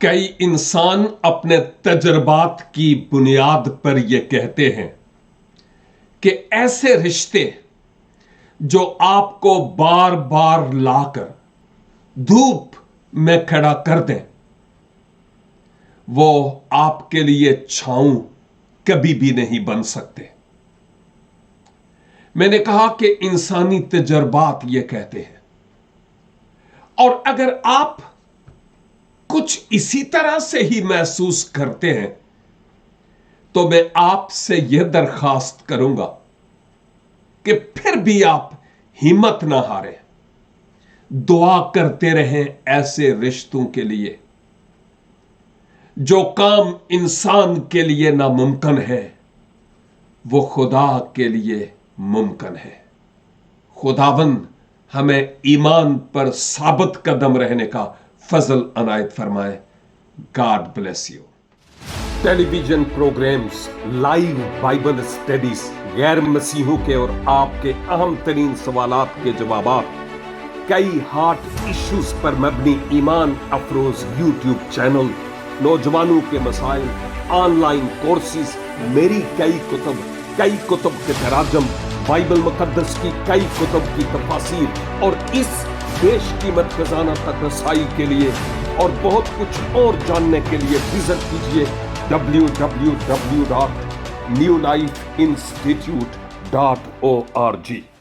کئی انسان اپنے تجربات کی بنیاد پر یہ کہتے ہیں کہ ایسے رشتے جو آپ کو بار بار لا کر دھوپ میں کھڑا کر دیں وہ آپ کے لیے چھاؤں کبھی بھی نہیں بن سکتے۔ میں نے کہا کہ انسانی تجربات یہ کہتے ہیں، اور اگر آپ کچھ اسی طرح سے ہی محسوس کرتے ہیں تو میں آپ سے یہ درخواست کروں گا کہ پھر بھی آپ ہمت نہ ہاریں، دعا کرتے رہیں ایسے رشتوں کے لیے۔ جو کام انسان کے لیے ناممکن ہے وہ خدا کے لیے ممکن ہے۔ خداوند ہمیں ایمان پر ثابت قدم رہنے کا فضل عنایت فرمائے۔ God bless you. Television programmes, live Bible studies, غیر مسیحوں کے اور آپ کے اہم ترین سوالات کے جوابات، کئی ہارٹ ایشوز پر مبنی ایمان افروز یوٹیوب چینل، نوجوانوں کے مسائل، آن لائن کورسز، میری کئی کتب کے تراجم، بائبل مقدس کی کئی کتب کی تفاسیر اور اس بیش قیمت خزانہ تک رسائی کے لیے اور بہت کچھ اور جاننے کے لیے وزٹ کیجئے www.newlifeinstitute.org۔